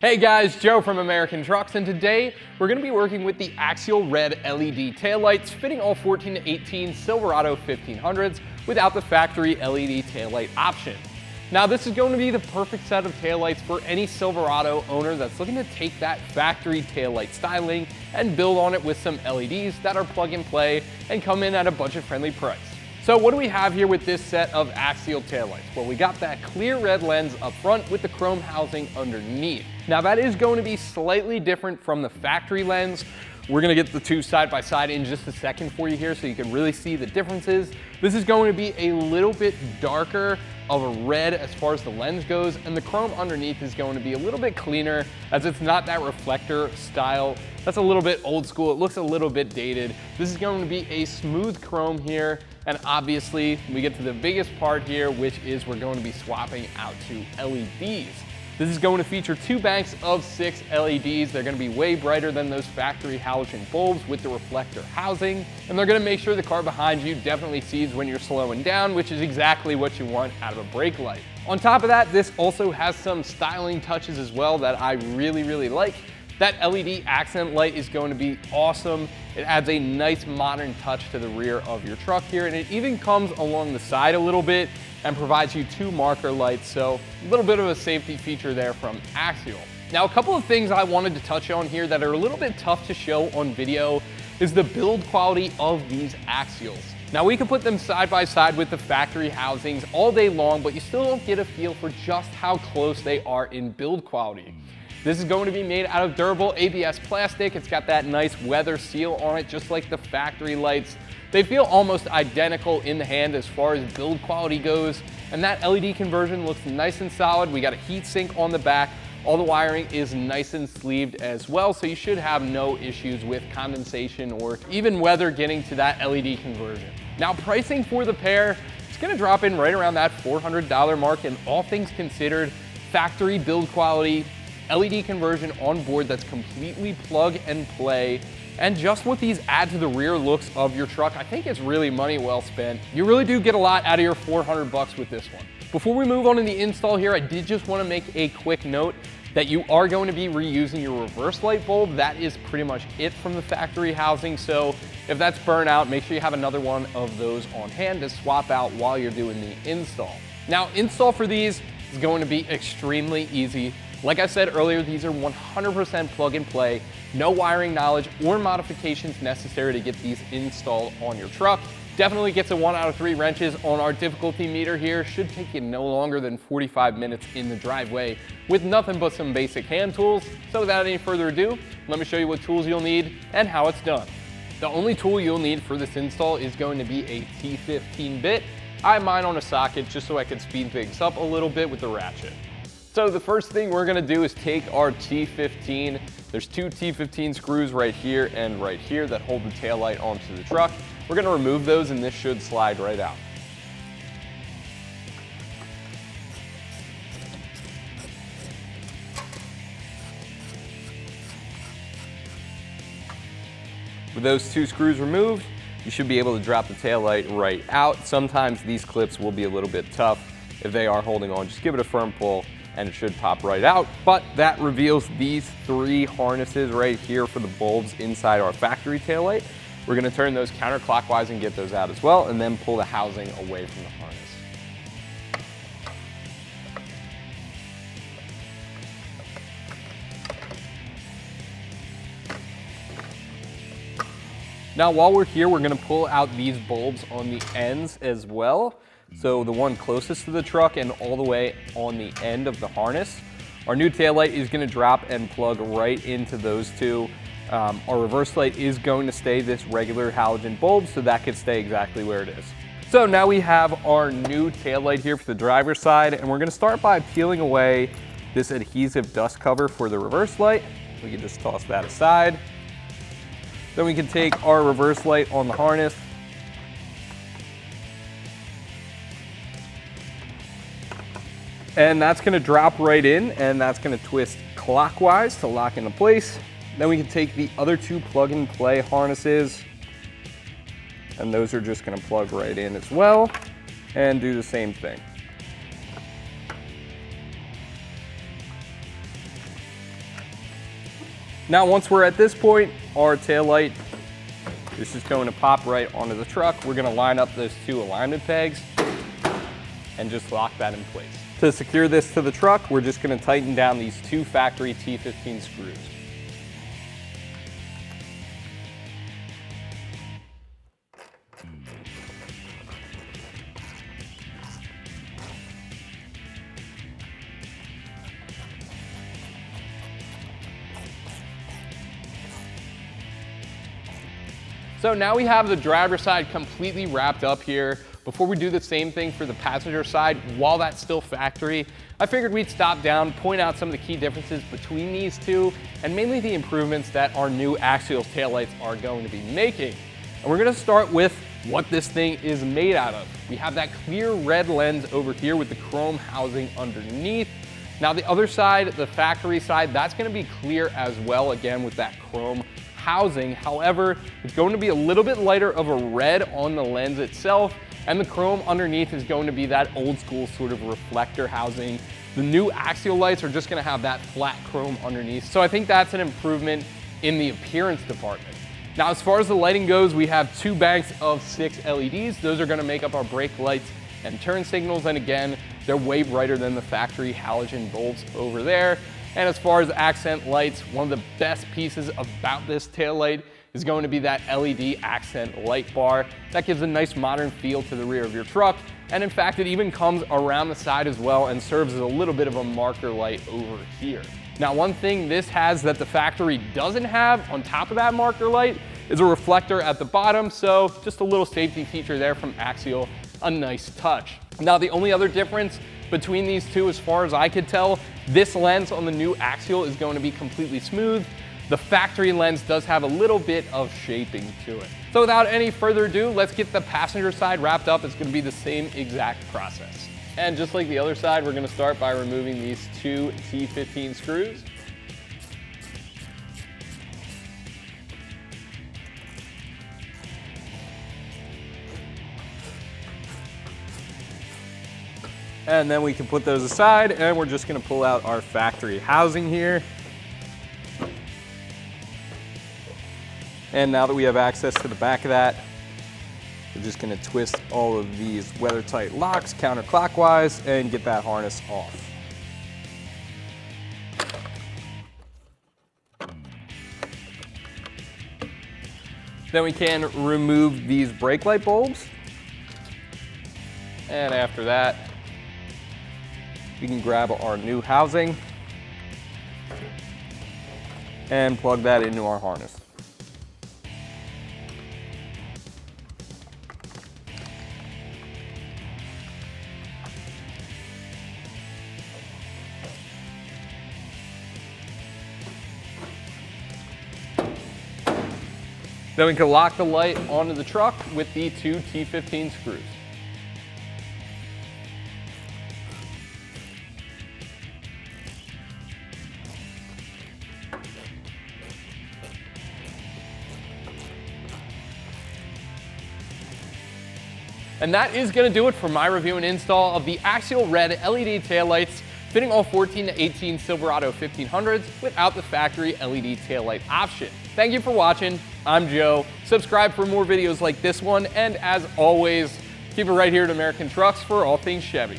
Hey guys, Joe from American Trucks, and today we're going to be working with the Axial red LED taillights fitting all 14 to 18 Silverado 1500s without the factory LED taillight option. Now this is going to be the perfect set of taillights for any Silverado owner that's looking to take that factory taillight styling and build on it with some LEDs that are plug and play and come in at a budget-friendly price. So what do we have here with this set of Axial taillights? Well, we got that clear red lens up front with the chrome housing underneath. Now that is going to be slightly different from the factory lens. We're gonna get the two side by side in just a second for you here so you can really see the differences. This is going to be a little bit darker of a red as far as the lens goes, and the chrome underneath is going to be a little bit cleaner as it's not that reflector style. That's a little bit old school. It looks a little bit dated. This is going to be a smooth chrome here, and obviously we get to the biggest part here, which is we're going to be swapping out to LEDs. This is going to feature two banks of 6 LEDs. They're going to be way brighter than those factory halogen bulbs with the reflector housing. And they're going to make sure the car behind you definitely sees when you're slowing down, which is exactly what you want out of a brake light. On top of that, this also has some styling touches as well that I really like. That LED accent light is going to be awesome. It adds a nice modern touch to the rear of your truck here, and it even comes along the side a little bit and provides you 2 marker lights, so a little bit of a safety feature there from Axial. Now, a couple of things I wanted to touch on here that are a little bit tough to show on video is the build quality of these Axials. Now, we can put them side by side with the factory housings all day long, but you still don't get a feel for just how close they are in build quality. This is going to be made out of durable ABS plastic. It's got that nice weather seal on it, just like the factory lights. They feel almost identical in the hand as far as build quality goes, and that LED conversion looks nice and solid. We got a heat sink on the back. All the wiring is nice and sleeved as well, so you should have no issues with condensation or even weather getting to that LED conversion. Now, pricing for the pair, it's gonna drop in right around that $400 mark, and all things considered, factory build quality, LED conversion on board that's completely plug and play, and just what these add to the rear looks of your truck, I think it's really money well spent. You really do get a lot out of your 400 bucks with this one. Before we move on to the install here, I did just want to make a quick note that you are going to be reusing your reverse light bulb. That is pretty much it from the factory housing. So if that's burnt out, make sure you have another one of those on hand to swap out while you're doing the install. Now, install for these is going to be extremely easy. Like I said earlier, these are 100% plug and play, no wiring knowledge or modifications necessary to get these installed on your truck. Definitely gets a 1 out of 3 wrenches on our difficulty meter here. Should take you no longer than 45 minutes in the driveway with nothing but some basic hand tools. So without any further ado, let me show you what tools you'll need and how it's done. The only tool you'll need for this install is going to be a T15 bit. I have mine on a socket just so I can speed things up a little bit with the ratchet. So the first thing we're gonna do is take our T15. There's 2 T15 screws right here and right here that hold the taillight onto the truck. We're gonna remove those and this should slide right out. With those 2 screws removed, you should be able to drop the taillight right out. Sometimes these clips will be a little bit tough. If they are holding on, just give it a firm pull and it should pop right out. But that reveals these 3 harnesses right here for the bulbs inside our factory taillight. We're gonna turn those counterclockwise and get those out as well, and then pull the housing away from the harness. Now, while we're here, we're gonna pull out these bulbs on the ends as well. So the one closest to the truck and all the way on the end of the harness. Our new taillight is gonna drop and plug right into those 2. Our reverse light is going to stay this regular halogen bulb, so that could stay exactly where it is. So now we have our new taillight here for the driver's side, and we're gonna start by peeling away this adhesive dust cover for the reverse light. We can just toss that aside. Then we can take our reverse light on the harness, and that's gonna drop right in, and that's gonna twist clockwise to lock into place. Then we can take the other 2 plug and play harnesses, and those are just gonna plug right in as well, and do the same thing. Now once we're at this point, our taillight is just going to pop right onto the truck. We're gonna line up those two alignment pegs and just lock that in place. To secure this to the truck, we're just gonna tighten down these two factory T15 screws. So now we have the driver's side completely wrapped up here. Before we do the same thing for the passenger side, while that's still factory, I figured we'd stop down, point out some of the key differences between these two, and mainly the improvements that our new Axial taillights are going to be making. And we're gonna start with what this thing is made out of. We have that clear red lens over here with the chrome housing underneath. Now the other side, the factory side, that's gonna be clear as well, again with that chrome housing. However, it's going to be a little bit lighter of a red on the lens itself, and the chrome underneath is going to be that old school sort of reflector housing. The new Axial lights are just gonna have that flat chrome underneath. So I think that's an improvement in the appearance department. Now, as far as the lighting goes, we have 2 banks of 6 LEDs. Those are gonna make up our brake lights and turn signals. And again, they're way brighter than the factory halogen bulbs over there. And as far as accent lights, one of the best pieces about this taillight is going to be that LED accent light bar. That gives a nice modern feel to the rear of your truck. And in fact, it even comes around the side as well and serves as a little bit of a marker light over here. Now, one thing this has that the factory doesn't have on top of that marker light is a reflector at the bottom. So just a little safety feature there from Axial, a nice touch. Now, the only other difference between these two, as far as I could tell, this lens on the new Axial is going to be completely smooth. The factory lens does have a little bit of shaping to it. So without any further ado, let's get the passenger side wrapped up. It's gonna be the same exact process. And just like the other side, we're gonna start by removing these 2 T15 screws. And then we can put those aside, and we're just gonna pull out our factory housing here. And now that we have access to the back of that, we're just gonna twist all of these weather-tight locks counterclockwise and get that harness off. Then we can remove these brake light bulbs. And after that, we can grab our new housing and plug that into our harness. Then we can lock the light onto the truck with the 2 T15 screws. And that is gonna do it for my review and install of the Axial red LED taillights fitting all 14 to 18 Silverado 1500s without the factory LED taillight option. Thank you for watching. I'm Joe. Subscribe for more videos like this one, and as always, keep it right here at American Trucks for all things Chevy.